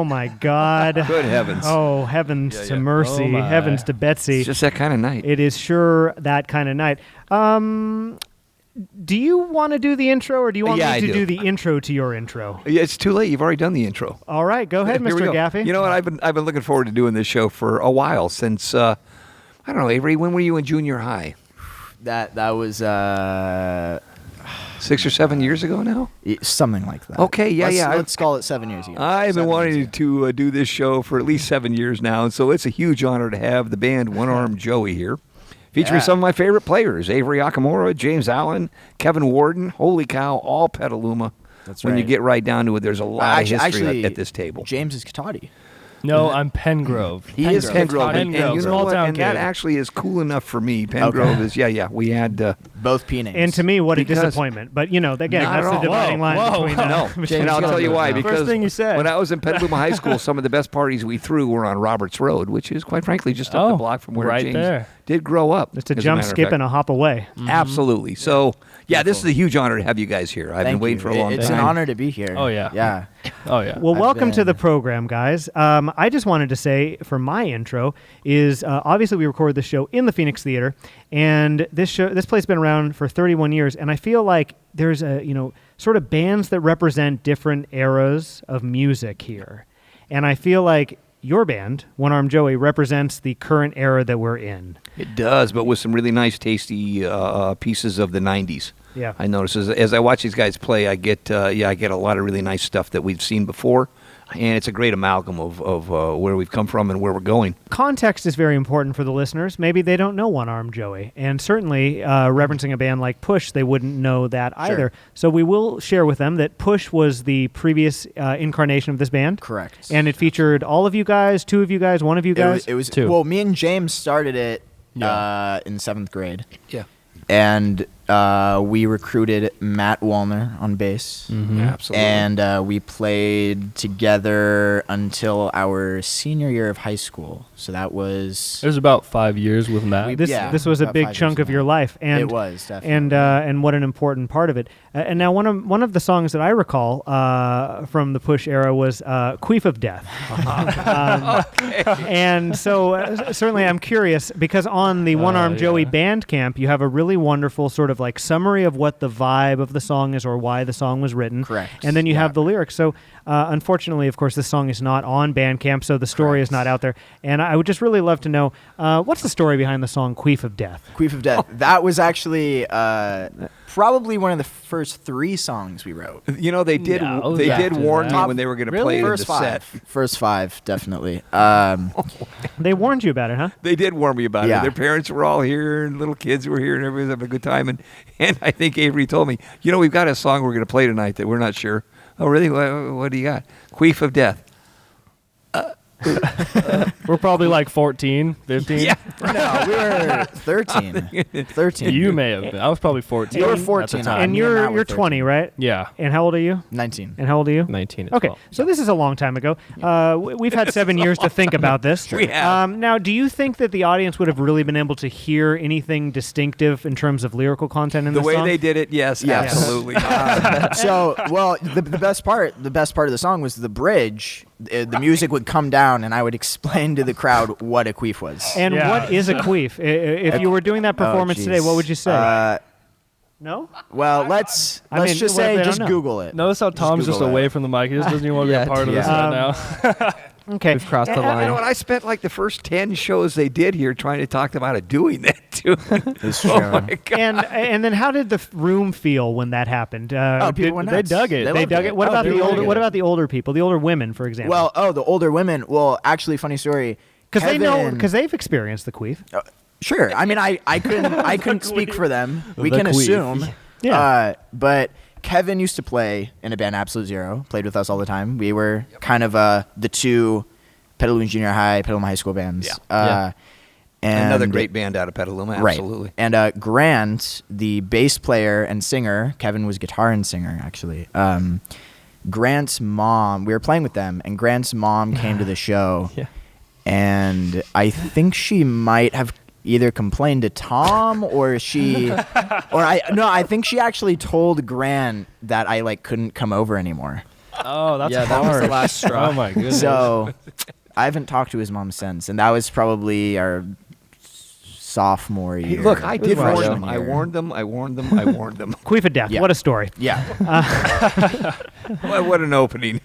Oh, my God. Good heavens. Oh, heavens to mercy. Heavens to Betsy. It's just that kind of night. It is sure that kind of night. Do you want to do the intro, or do you want me to do the intro to your intro? Yeah, it's too late. You've already done the intro. All right, go ahead, Mr. Gaffey. You know what? I've been looking forward to doing this show for a while since I don't know, Avery. When were you in junior high? That was 6 or 7 years ago now. Something like that. Okay, yeah. Let's call it 7 years ago. I've been wanting to do this show for at least 7 years now, and so it's a huge honor to have the band One Arm Joey here. Featuring some of my favorite players, Avery Akamura, James Allen, Kevin Warden. Holy cow, all Petaluma. That's when right. you get right down to it, there's a lot of history at this table. James is Katati. No, I'm Pengrove. He is Pengrove. And you know small what? town And kid. that actually is cool enough for me. Pengrove is, we had... both P names. And to me, what a disappointment. But, again, that's the dividing line between... No, and I'll tell you why. Because First thing you said. when I was in Petaluma High School, some of the best parties we threw were on Roberts Road, which is, quite frankly, just up the block from where James did grow up. It's a jump, skip, and a hop away. Mm-hmm. Absolutely. So, this is a huge honor to have you guys here. I've been waiting for a long time. It's an honor to be here. Oh, yeah. Yeah. Oh, yeah. Well, welcome to the program, guys. I just wanted to say, for my intro, is obviously we recorded this show in the Phoenix Theater, and this place has been around for 31 years, and I feel like there's sort of bands that represent different eras of music here. And I feel like your band, One Arm Joey, represents the current era that we're in. It does, but with some really nice, tasty pieces of the 90s. Yeah, I notice as I watch these guys play, I get a lot of really nice stuff that we've seen before, and it's a great amalgam of where we've come from and where we're going. Context is very important for the listeners. Maybe they don't know One Arm Joey, and certainly referencing a band like Push, they wouldn't know that either. So we will share with them that Push was the previous incarnation of this band. Correct. And it featured all of you guys, two of you guys, one of you guys. It was two. Well, me and James started it in 7th grade. Yeah. And we recruited Matt Wallner on bass. Mm-hmm. Absolutely. And we played together until our senior year of high school. So that was... It was about 5 years with Matt. This was a about big 5 chunk years of your life, and it was definitely. and what an important part of it. And now one of the songs that I recall from the Push era was "Queef of Death," and so certainly I'm curious because on the One Arm Joey Bandcamp you have a really wonderful sort of like summary of what the vibe of the song is or why the song was written. Correct. And then you have the lyrics. So unfortunately, of course, this song is not on Bandcamp, so the story is not out there. And I would just really love to know what's the story behind the song "Queef of Death." Queef of Death. That was actually probably one of the first 3 songs we wrote. You know, they did warn me when they were going to play it in the set. First 5, definitely. They warned you about it, huh? They did warn me about it. Yeah. Their parents were all here, and little kids were here, and everybody was having a good time. And I think Avery told me, we've got a song we're going to play tonight that we're not sure. Oh, really? What do you got? "Queef of Death." We're probably like 14, 15. Yeah. No, we were 13. 13. You may have been. I was probably 14. You were at the 14, time. And me and Matt were you're 13. 20, right? Yeah. And how old are you? 19. And how old are you? 19 as Okay, well. so this is a long time ago. We've had 7 years to think about this. We have. Now, do you think that the audience would have really been able to hear anything distinctive in terms of lyrical content in The this way song? they did it, yes. Absolutely. The best part of the song was the bridge. The music would come down, and I would explain to the crowd what a queef was. And what is a queef? If you were doing that performance today, what would you say? No? Well, let's mean, just what if say, they just don't know? Google it. Notice how Tom's just Google away it. from the mic. He just doesn't even want to be a part of this right now. Okay. We've crossed the You line. know what? I spent like the first 10 shows they did here trying to talk them out of doing that too. It's true. Oh my God. And then how did the room feel when that happened? People went they nuts. dug it. They loved dug it. What about they the really older? did. What about the older people? The older women, for example. Well, the older women. Well, actually, funny story. because they know, Kevin- because they've experienced the queef. Sure. I mean, I couldn't speak for them. We The can queef. assume. Yeah. But Kevin used to play in a band, Absolute Zero. Played with us all the time. We were kind of the 2 Petaluma Junior High, Petaluma High School bands. Yeah. And Another great band out of Petaluma, absolutely. Right. And Grant, the bass player and singer, Kevin was guitar and singer, actually. Grant's mom, we were playing with them, and Grant's mom came to the show. Yeah. And I think she might have either complained to Tom or I think she actually told Grant that I couldn't come over anymore. Oh, that's Yeah, that was the harsh. last straw. Oh my goodness. So I haven't talked to his mom since, and that was probably our sophomore Hey, year. look, I did warn freshman them. I year. warned them. I warned them. I warned them. Queef of death. Yeah. What a story. Yeah. What an opening.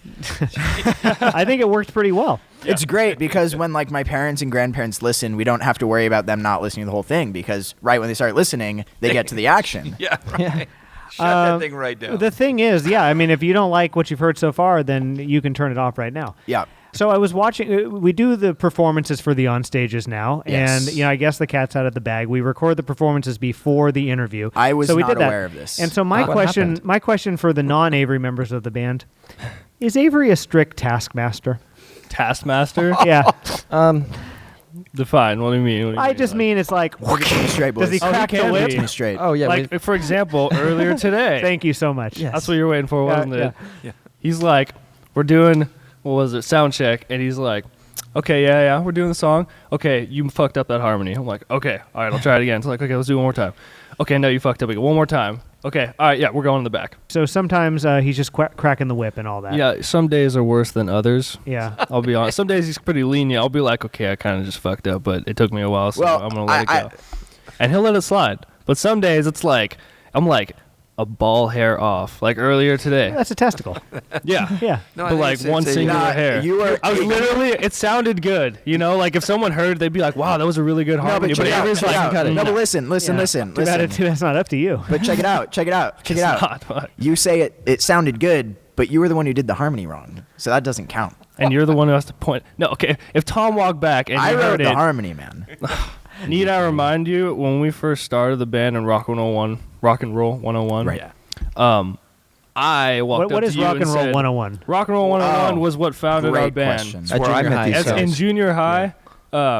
I think it worked pretty well. It's great because when like my parents and grandparents listen, we don't have to worry about them not listening to the whole thing because right when they start listening, they get to the action. Yeah, right. Shut that thing right down. The thing is, yeah, I mean, if you don't like what you've heard so far, then you can turn it off right now. Yeah. So I was watching. We do the performances for the on stages now, Yes. and I guess the cat's out of the bag. We record the performances before the interview. I was so we not did that. aware of this. And so my What happened? question for the non-Avery members of the band, is Avery a strict taskmaster? Taskmaster? Yeah, Define. What do you mean? What do you I just mean it's like. Straight boys. Does he crack the can whip? be. Straight. Oh yeah, Like, for example, earlier today. Thank you so much. Yes. That's what you're waiting for, wasn't it? Yeah. He's like, we're doing, what was it, sound check, and he's like, okay, yeah, we're doing the song. Okay, you fucked up that harmony. I'm like, okay, all right, I'll try it again. It's like, okay, let's do it one more time. Okay, no, you fucked up again. One more time. Okay, all right, yeah, we're going in the back. So sometimes he's just cracking the whip and all that. Yeah, some days are worse than others. Yeah. I'll be honest. Some days he's pretty lenient. I'll be like, okay, I kind of just fucked up, but it took me a while, so Well, I'm going to let it go. And he'll let it slide. But some days it's like, I'm like a ball hair off. Like earlier today. That's a testicle. Yeah. Yeah. No, I But think like it's- one it's a- singular Nah, hair. you were- I was literally, it sounded good. You know, like if someone heard, they'd be like, wow, that was a really good harmony. check it out, Avery's check it like, out. No, but "Mm, listen. Too bad that's not up to you. But check it out. Check it it's out. not, but-" You say it sounded good, but you were the one who did the harmony wrong. So that doesn't count. And you're the one who has to point. No, okay. If Tom walked back and I you wrote heard the it, harmony, man. need I remind you, when we first started the band in Rock and Roll 101, Right. I walked What up is to you Rock and Roll said, 101? Rock and Roll 101 Oh, was what founded our Great band. question. That's where I met these As in guys. junior high,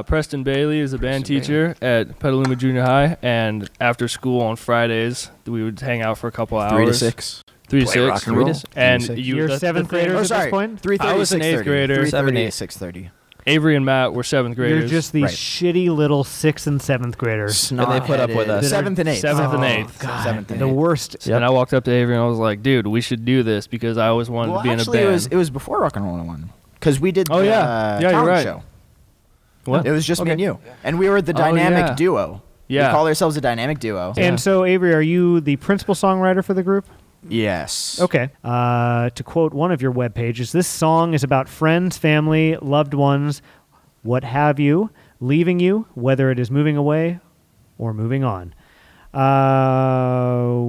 Preston Bailey is a band teacher at Petaluma Junior High, and after school on Fridays, we would hang out for a couple hours. 3 to 6. 3 to Play 6. rock and roll. And 3 to 6. you, You're the seventh thing- graders Oh, at sorry. this point? 3:30 I was an 6:30. eighth grader. 3:30 7-8. 6:30. Avery and Matt were 7th graders. You're just these Right. shitty little 6th and 7th graders. And they put up with us. 7th and 8th. 7th and Oh, 8th. God, 7th and the 8th. worst. And I walked up to Avery and I was like, dude, we should do this because I always wanted Well, to be in a actually, band. it was before Rock and Roll 101 because we did Oh, the yeah. Yeah, you're talent right. show. What? It was just me Okay. and you, and we were the Oh, dynamic yeah. duo. Yeah. We call ourselves a dynamic duo. Yeah. And so, Avery, are you the principal songwriter for the group? Yes. Okay. To quote one of your web pages, this song is about friends, family, loved ones, what have you, leaving you, whether it is moving away or moving on.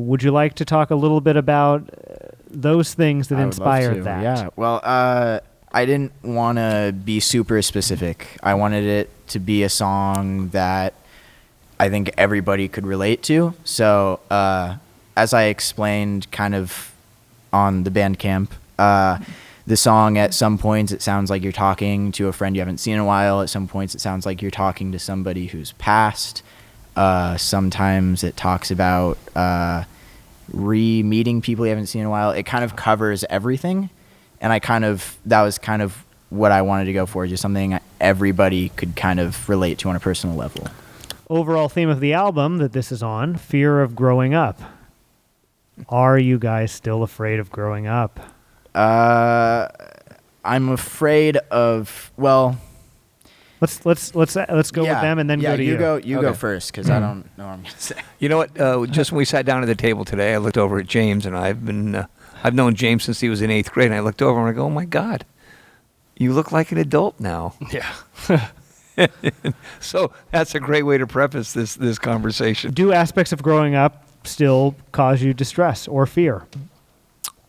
Would you like to talk a little bit about those things that I would love inspired to, that? Yeah. Well, I didn't want to be super specific. I wanted it to be a song that I think everybody could relate to. So, as I explained kind of on the Bandcamp, the song at some points it sounds like you're talking to a friend you haven't seen in a while. At some points it sounds like you're talking to somebody who's passed. Sometimes it talks about re-meeting people you haven't seen in a while. It kind of covers everything. And that was kind of what I wanted to go for, just something everybody could kind of relate to on a personal level. Overall theme of the album that this is on, fear of growing up. Are you guys still afraid of growing up? I'm afraid of, well, Let's go with them and then go to you. You go first because I don't know what I'm going to say. You know what? Just when we sat down at the table today, I looked over at James, and I've known James since he was in 8th grade. And I looked over and I go, "Oh my God, you look like an adult now." Yeah. So that's a great way to preface this conversation. Do aspects of growing up still cause you distress or fear?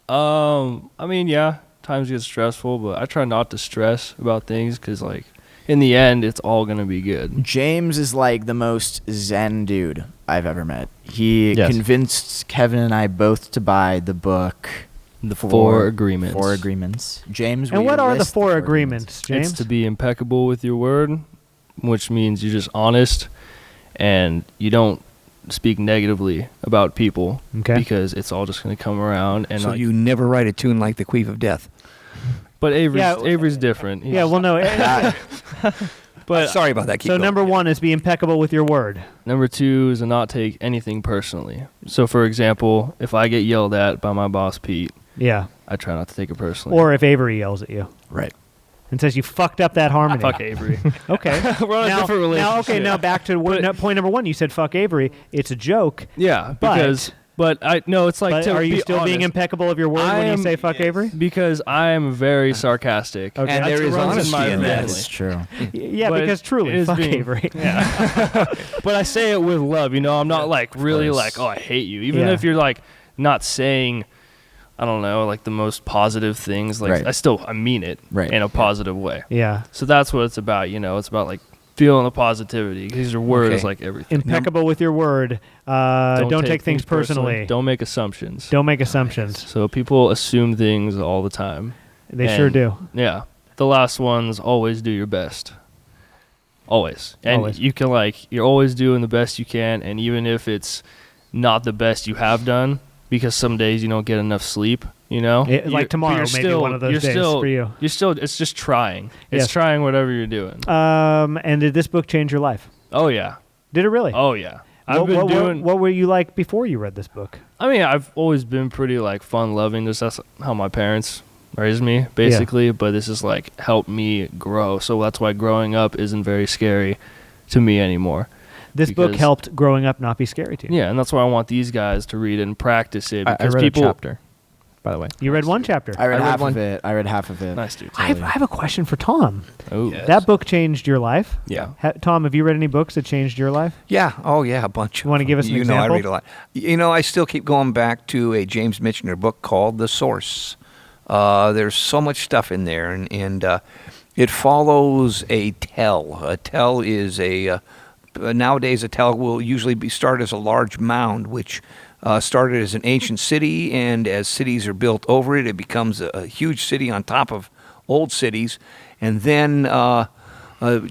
I mean, yeah, times get stressful, but I try not to stress about things because, like, in the end, it's all going to be good. James is like the most zen dude I've ever met. He Yes. convinced Kevin and I both to buy the book. The four agreements. 4 agreements. James, And will what you are the list 4 agreements, James? It's to be impeccable with your word, which means you're just honest and you don't speak negatively about people Okay. because it's all just going to come around. And So like, you never write a tune like the Queef of Death. but Yeah, Avery's different. Yeah, well, no. but Sorry about that. Keep So going. number 1 is be impeccable with your word. Number 2 is to not take anything personally. So, for example, if I get yelled at by my boss, Pete, Yeah. I try not to take it personally. Or if Avery yells at you Right. and says you fucked up that harmony. Fuck Avery. Okay. We're on a different relationship. Now back to point number 1. You said fuck Avery. It's a joke. Yeah, But- because but I no, it's like But to are you be still being honest, impeccable of your word when you say fuck Avery? because I am very sarcastic. Okay. And That's there is runs honesty my in that. family. That's true. Yeah, But because it truly, is fuck being- Avery. But I say it with love, you know. I'm not like really course. like, oh, I hate you. Even Yeah. if you're like not saying, I don't know, like the most positive things. Like Right. I mean it Right. in a positive way. Yeah. So that's what it's about, you know. It's about like feeling the positivity because your word is Okay. like everything. Impeccable with your word. Don't take things personally. Don't make assumptions. Don't make assumptions. So people assume things all the time. They sure And, do. Yeah. The last one's always do your best. Always. And Always. you can you're always doing the best you can, and even if it's not the best you have done, because some days you don't get enough sleep, you know? Like You're- tomorrow, but you're maybe still- one of those you're days still- for you. You're still, it's just trying. Yes. It's trying whatever you're doing. And did this book change your life? Oh, yeah. Did it really? Oh, yeah. I've been doing. What were you like before you read this book? I mean, I've always been pretty fun loving. That's how my parents raised me, basically. But this has helped me grow. So that's why growing up isn't very scary to me anymore. This book Because- helped growing up not be scary to you. Yeah, and that's why I want these guys to read it and practice it. I Because read people, a chapter, by the way. You read one chapter. I read I read half one- of it. I read half of it. Nice dude. I have a question for Tom. Oh, That book changed your life? Yeah. Tom, have you read any books that changed your life? Yeah. Oh, yeah, a bunch. You wanna give us an You know, example? I read a lot. You know, I still keep going back to a James Michener book called The Source. There's so much stuff in there, and it follows a tell. A tell is nowadays a tell will usually start as a large mound, which started as an ancient city, and as cities are built over it, it becomes a huge city on top of old cities, and then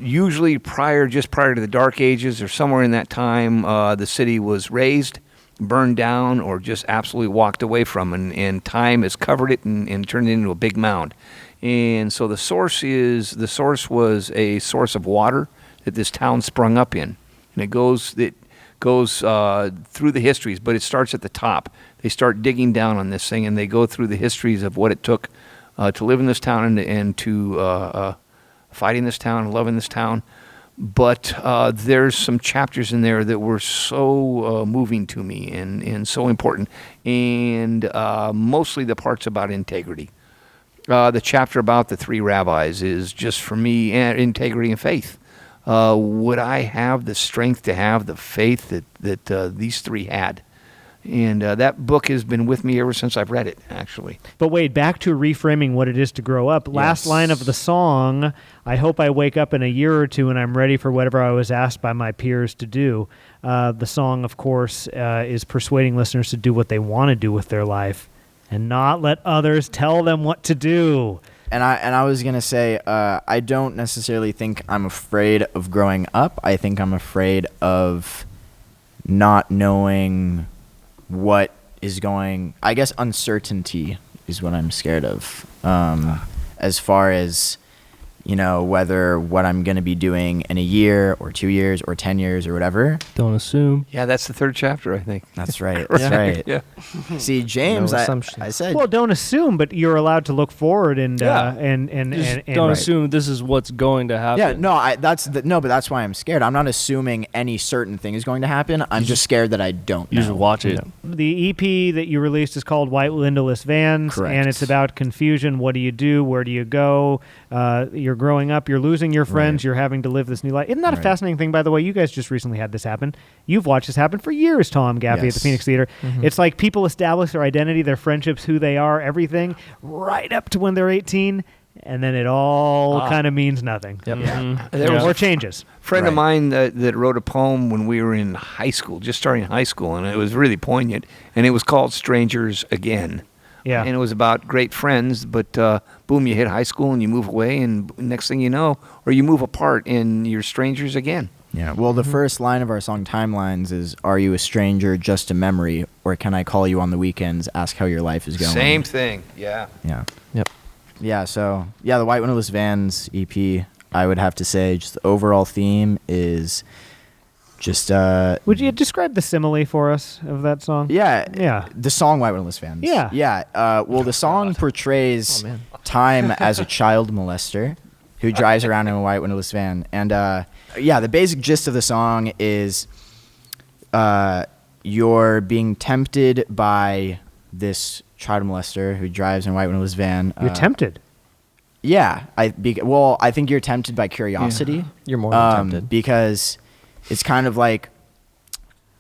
usually just prior to the Dark Ages or somewhere in that time, the city was razed, burned down, or just absolutely walked away from, and time has covered it and turned it into a big mound. And so the source was a source of water that this town sprung up in, and it goes through the histories, but it starts at the top. They start digging down on this thing, and they go through the histories of what it took to live in this town and to fight in this town and love in this town. But there's some chapters in there that were so moving to me and so important, and mostly the parts about integrity. The chapter about the 3 rabbis is just, for me, integrity and faith. Would I have the strength to have the faith that these 3 had? And that book has been with me ever since I've read it, actually. But wait, back to reframing what it is to grow up. Last line of the song, I hope I wake up in a year or two and I'm ready for whatever I was asked by my peers to do. The song, of course, is persuading listeners to do what they want to do with their life and not let others tell them what to do. And I was gonna say, I don't necessarily think I'm afraid of growing up. I think I'm afraid of not knowing what is going. I guess uncertainty is what I'm scared of. As far as, whether what I'm gonna be doing in a year or 2 years or 10 years or whatever. Don't assume. Yeah, that's the 3rd chapter, I think. That's right. That's right. Yeah. See, James, No I assumptions. said. Well, don't assume, but you're allowed to look forward and Yeah. and Just don't right. assume this is what's going to happen. Yeah, no, but that's why I'm scared. I'm not assuming any certain thing is going to happen. I'm just scared that I don't You know. should watch it. The EP that you released is called White Windowless Vans, Correct. and it's about confusion. What do you do? Where do you go? You're growing up. You're losing your friends. Right. You're having to live this new life. Isn't that a Right. fascinating thing, by the way? You guys just recently had this happen. You've watched this happen for years, Tom Gaffey, at the Yes. Phoenix Theater. It's like people establish their identity, their friendships, who they are, everything, right up to when they're 18, and then it all kind of means nothing. Yep. There was Or a changes. friend of Right. mine that wrote a poem when we were in high school, just starting high school, and it was really poignant, and it was called Strangers Again. Yeah. And it was about great friends, but boom, you hit high school and you move away, and next thing you know, or you move apart and you're strangers again. Yeah. Well, the first line of our song Timelines is, "Are you a stranger, just a memory, or can I call you on the weekends, ask how your life is going?" Same thing, yeah. Yeah. Yep. Yeah. So the White Windowless Vans EP, I would have to say, just the overall theme is just Would you describe the simile for us of that song? yeah. The song White Windowless Vans. Yeah. Yeah. Well, the song portrays time as a child molester who drives around in a white windowless van. And the basic gist of the song is you're being tempted by this child molester who drives in a white windowless van. You're tempted. Yeah. I think you're tempted by curiosity. Yeah. You're more than tempted. Because it's kind of like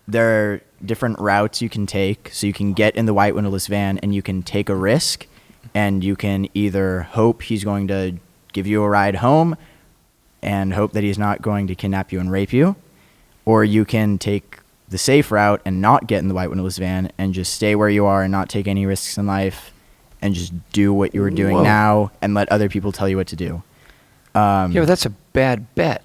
there are different routes you can take. So you can get in the white windowless van and you can take a risk, and you can either hope he's going to give you a ride home and hope that he's not going to kidnap you and rape you, or you can take the safe route and not get in the white windowless van and just stay where you are and not take any risks in life and just do what you were doing now and let other people tell you what to do. Yeah, but that's a bad bet.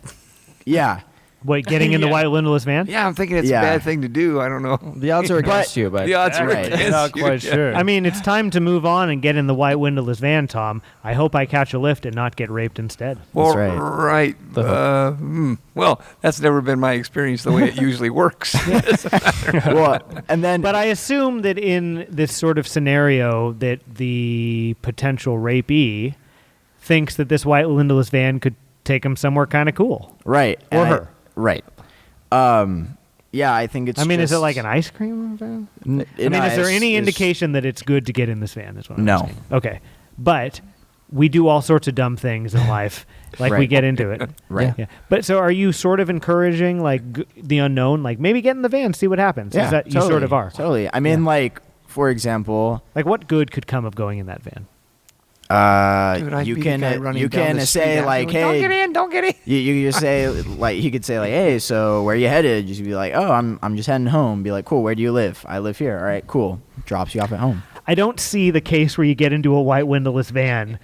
Yeah. Wait, getting in the white windowless van? Yeah, I'm thinking it's a bad thing to do. I don't know. The odds are against you, but The odds are Right. against Not you. quite sure. I mean, it's time to move on and get in the white windowless van, Tom. I hope I catch a lift and not get raped instead. Well, That's right. Well, that's never been my experience the way it usually works. Well, and then But I assume that in this sort of scenario that the potential rapee thinks that this white windowless van could take him somewhere kind of cool. right. Or and her. Right. Yeah, I think it's I mean, is it just- like an ice cream van? I mean, I mean, is there any indication that it's good to get in this van? Is what I'm No. saying. Okay. But we do all sorts of dumb things in life. Like we Right. get into it. Right. Yeah. But so are you sort of encouraging like the unknown? Like maybe get in the van, see what happens. Yeah, Is that totally, you sort of are? Totally. I mean, like, for example, Like what good could come of going in that van? Dude, I'd you be the guy can running you down can the street say after like, going, hey, don't get in. you just say like he could say like, hey, so where you headed? Just be like, oh, I'm just heading home. Be like, cool, where do you live? I live here. All right, cool. Drops you off at home. I don't see the case where you get into a white windowless van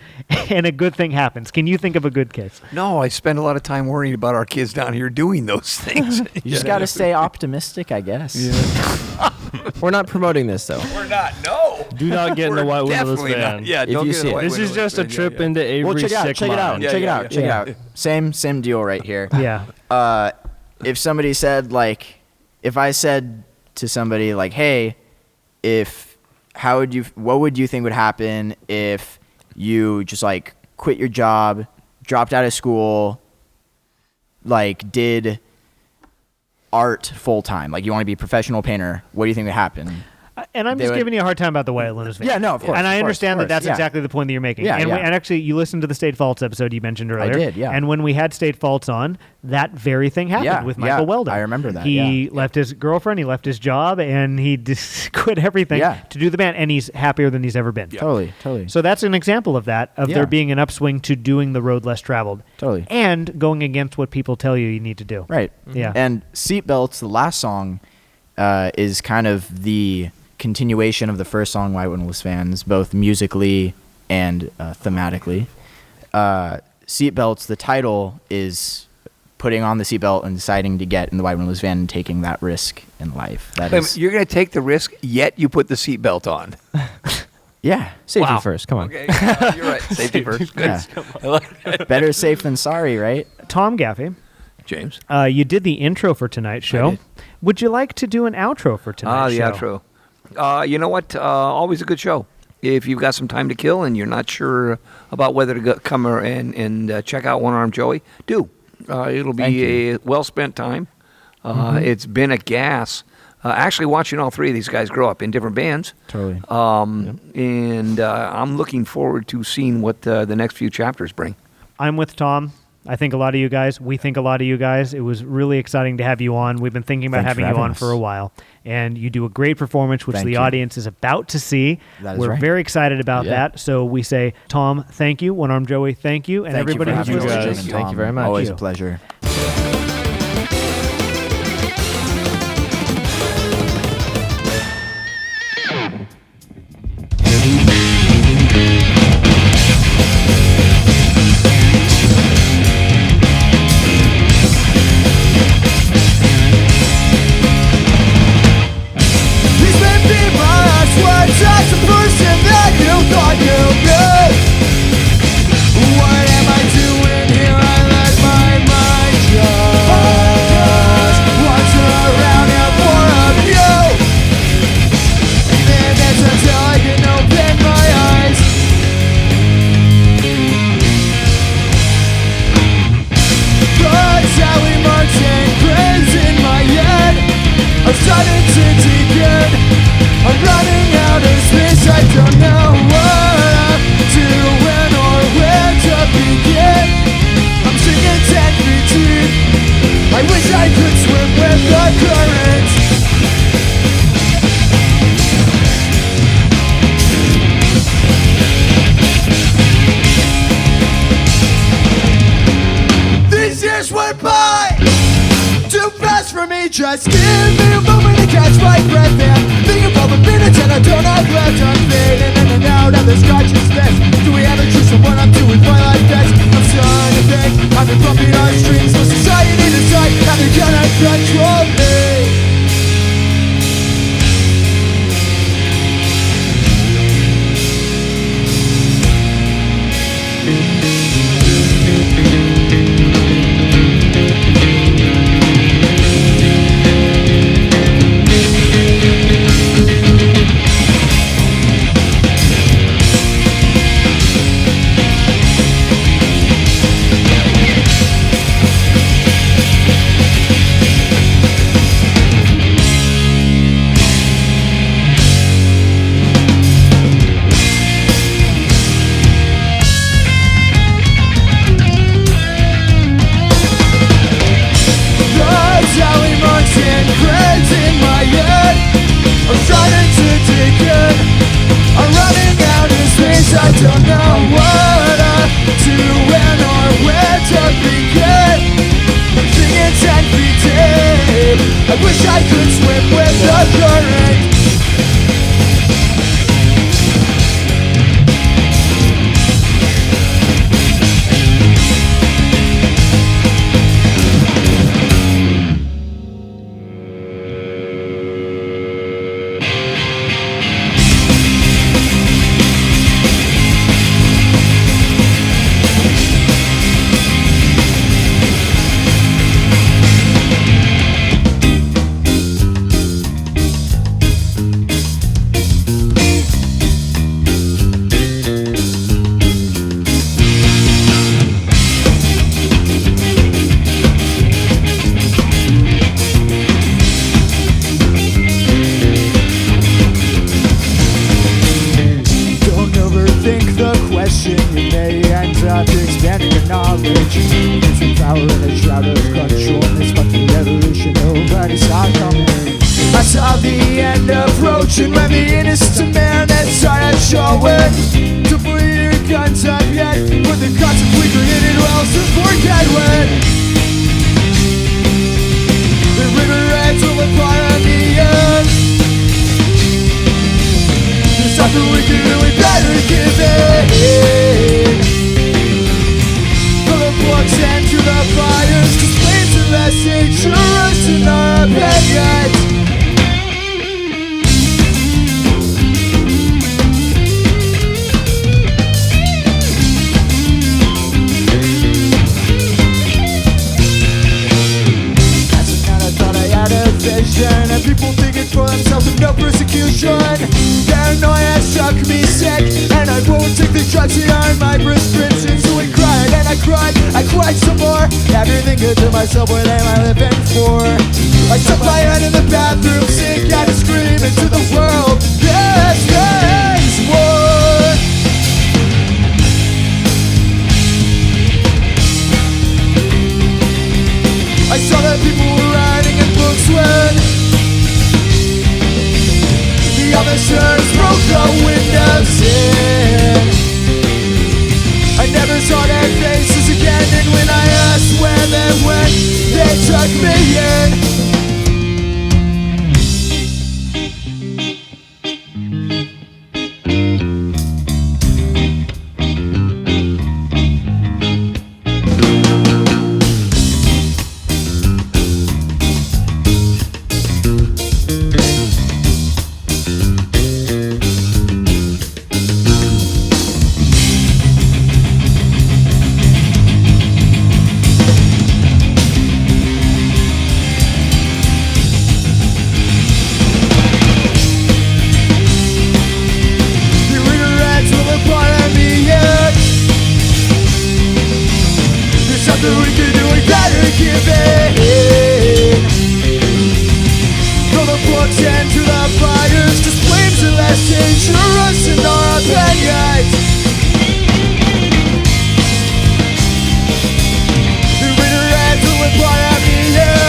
and a good thing happens. Can you think of a good case? No, I spend a lot of time worrying about our kids down here doing those things. You just got to stay optimistic, I guess. we're not promoting this though. We're not. No. Do not get in the white windowless Definitely van. not. Yeah, If don't you get in see the it. white This is windowless just a van. trip Yeah. into Avery's Well, check it out. sick Check it out. mind. Yeah, check it yeah, out. yeah. Check Yeah. it out. Same deal right here. Yeah. If somebody said like, if I said to somebody like, hey, what would you think would happen if you just like quit your job, dropped out of school, like did art full time, like you want to be a professional painter, what do you think would happen? And I'm They just would- giving you a hard time about the white windowless van. Yeah, no, of course. And I of course, understand of that course, that's yeah. exactly the point that you're making. Yeah, and, yeah. and actually, you listened to the State Faults episode you mentioned earlier. did, yeah. And when we had State Faults on, that very thing happened Yeah, with Michael yeah, Weldon. I remember that, He yeah. left his girlfriend, he left his job, and he just quit everything Yeah. to do the band, and he's happier than he's ever been. Totally. So that's an example of that, of Yeah. there being an upswing to doing the road less traveled. Totally. And going against what people tell you need to do. Right. Yeah. And Seatbelts, the last song, is kind of the continuation of the first song, White Windowless Vans, both musically and thematically. Seatbelts, the title is putting on the seatbelt and deciding to get in the white windowless van and taking that risk in life. That Wait a is, minute, you're going to take the risk, yet you put the seatbelt on. yeah, Safety Wow. first. Come on. Okay, you're right. Safety first. Good. yeah. Better safe than sorry, right? Tom Gaffey, James. you did the intro for tonight's show. did. Would you like to do an outro for tonight's The show? outro. You know what? Always a good show. If you've got some time to kill and you're not sure about whether to come and check out One Arm Joey, do. It'll Thank be you. a well-spent time. It's been a gas. Actually, watching all three of these guys grow up in different bands. Totally. And I'm looking forward to seeing what the next few chapters bring. I'm with Tom. I think a lot of you guys. We think a lot of you guys. It was really exciting to have you on. We've been thinking about Thanks having for you having on us. for a while. And you do a great performance, which Thank the you. audience is about to see. That is We're right. very excited about Yeah. that. So we say, Tom, thank you. One Arm Joey, thank you. And Thank you everybody for who's having us, listening. Jim and Thank you Tom. very much. Always Thank a you. pleasure. These may be my last words as the person that you thought you knew. What am I doing here? I let my mind go. I wish I could swim with the current. These years went by too fast for me. Just give me a moment to catch my breath and think of all the minutes and I don't have left. I'm fading in and out of this consciousness. Do we ever choose someone I'm doing my life best? I'm starting to think I've been bumping our strings. So society decide how they're gonna control me. I don't know what to do when or where to begin. I'm singing 10 feet deep. I wish I could swim with the current. Expanding your knowledge, using power in a shroud of control. This fucking revolution, nobody saw coming. I saw the end approaching when the innocent man that started showing. To put your guns up yet, but the concept we created well to forget when the river ends will apart on the end. There's nothing we can do, we better give it. And to the fires, displays the message, us in our opinions. As of now I thought I had a vision, and people thinking for themselves with no persecution. Paranoia struck me sick, and I won't take the drugs that are my prescription. So I cried and I cried some more. After thinking to myself, what am I living for? I took my head in the bathroom sink and I scream into the world. This is war. I saw that people were writing in books when the officers broke the windows in. I never saw their faces again, and when I asked where they went, they took me in. Yeah.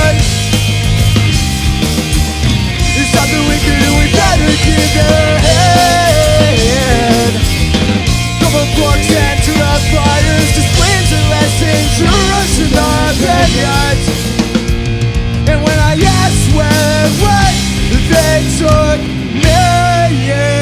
yet. And when I asked where went, they took me in.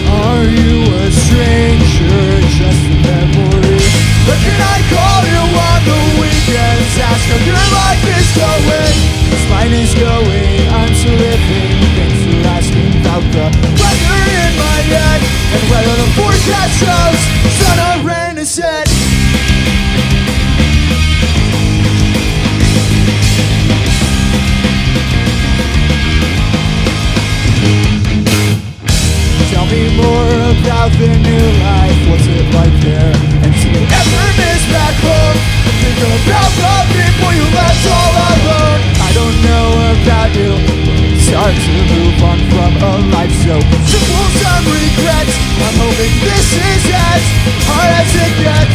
Are you a stranger, just a memory? Or can I call you on the weekends? Ask how your life is going. As mine is going, I'm still living. Thanks for asking about the weather in my head and whether the forecast shows sun or rain is set. Tell me more about the new life. What's it like there? And do you ever miss back home? Think about the people you left all alone. I don't know about you, but it's hard to move on from a life so simple. Some regrets. I'm hoping this is as hard as it gets.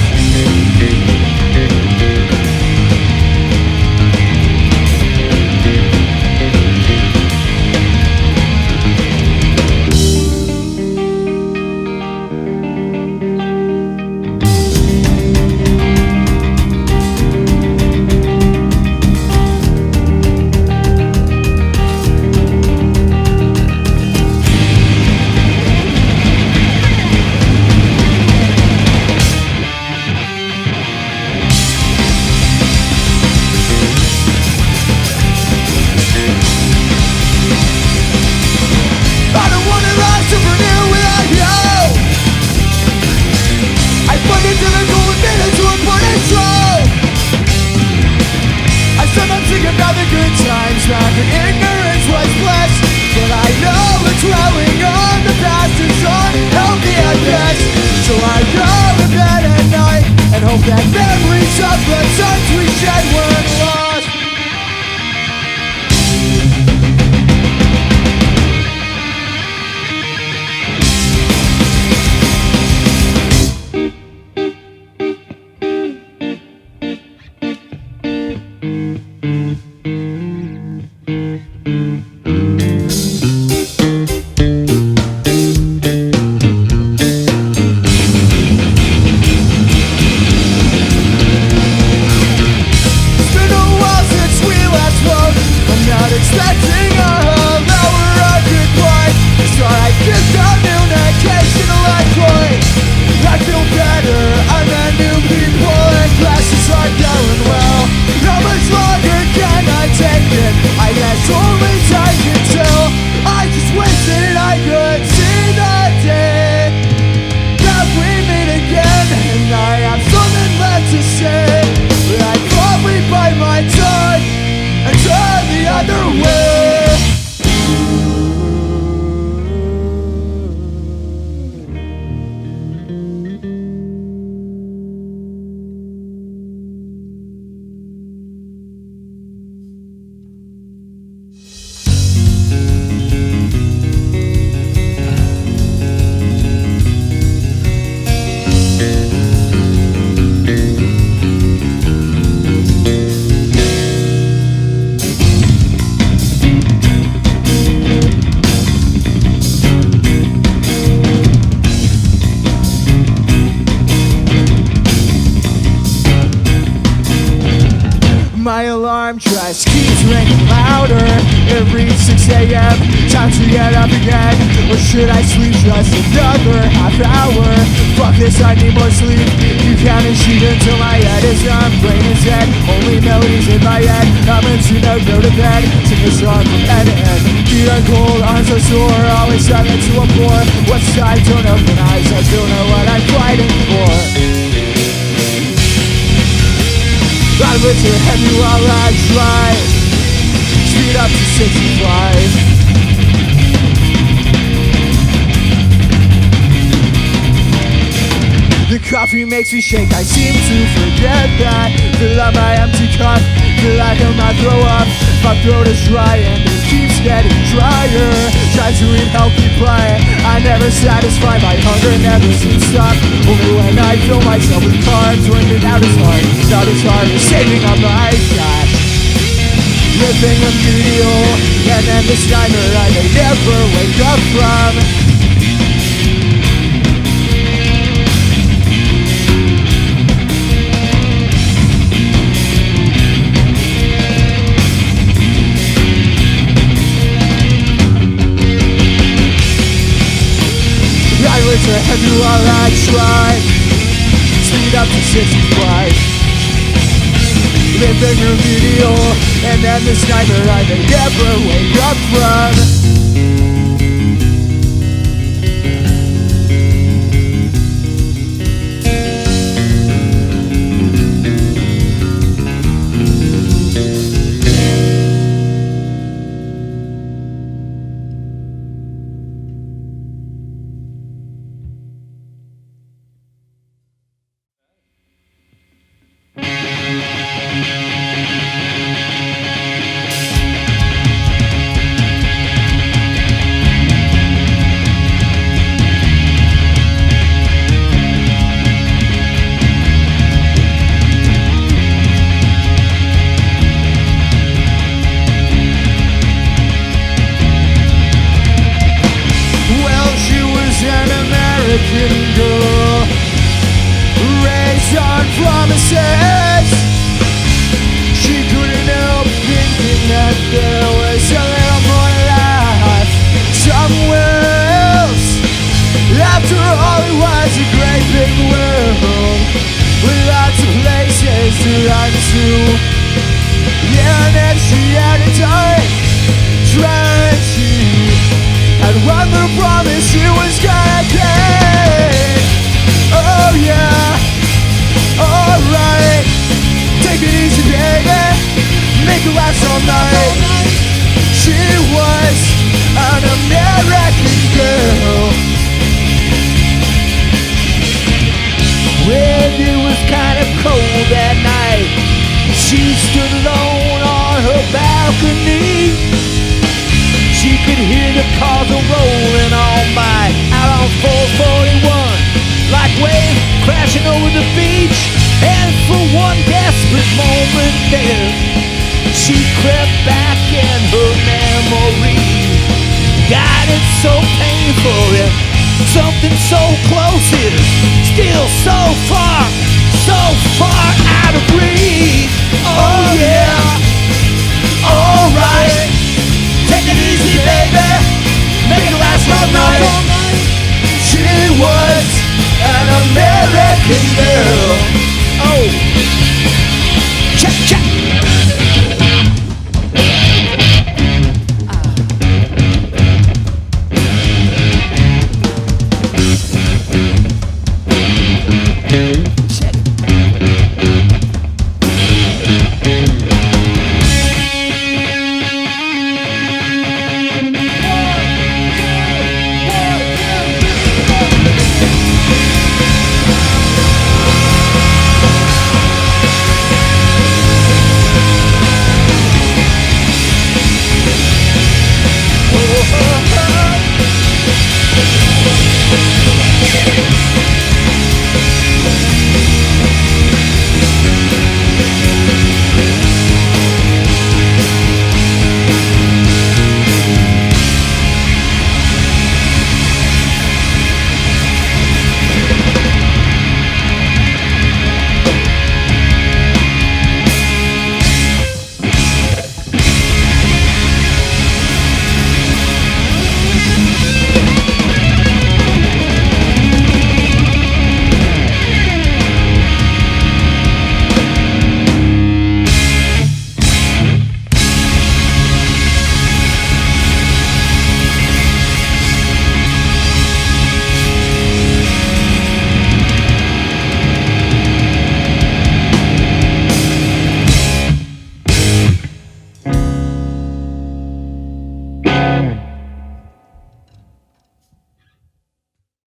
I don't wanna rise super new without you. I plug into the golden minutes to report it's true. I sometimes think about the good times back when ignorance was bliss. But I know it's dwelling on the past is unhealthy at best. So I go to bed at night and hope that memories of the times we shed weren't lost. It's been a while since we last spoke. I'm not expecting a hello or a goodbye. It's alright, just communication like point. I feel better, I met new people and classes are going well. How much longer can I take it? I guess only time can tell. I just wish that I could see the day that we meet again. And I have something left to say, but I'd probably bite my tongue and turn the other way. My alarm just keeps ringing louder every 6 a.m. Time to get up again. Or should I sleep just another half hour? Fuck this, I need more sleep. You counting sheep until my head is done. Brain is dead, only melodies in my head. I'm into no go to bed, sing a song from end to end. Feet are cold, arms are sore, always silent to a bore. What's time? Don't open eyes, I don't know what I'm fighting for. I live to heavy while I drive. Speed up to 65. The coffee makes me shake, I seem to forget that. Fill up my empty cup, feel like I might throw up. My throat is dry and it keeps getting drier. Try to eat healthy, but I never satisfy. My hunger never seems to stop. Only when I fill myself with carbs, working out is hard. Not as hard as saving up my cash. Living a meal, and then this nightmare I may never wake up from. Eyelids are heavy while I try. Speed up to 65. Living remedial, and then this nightmare I may never wake up from.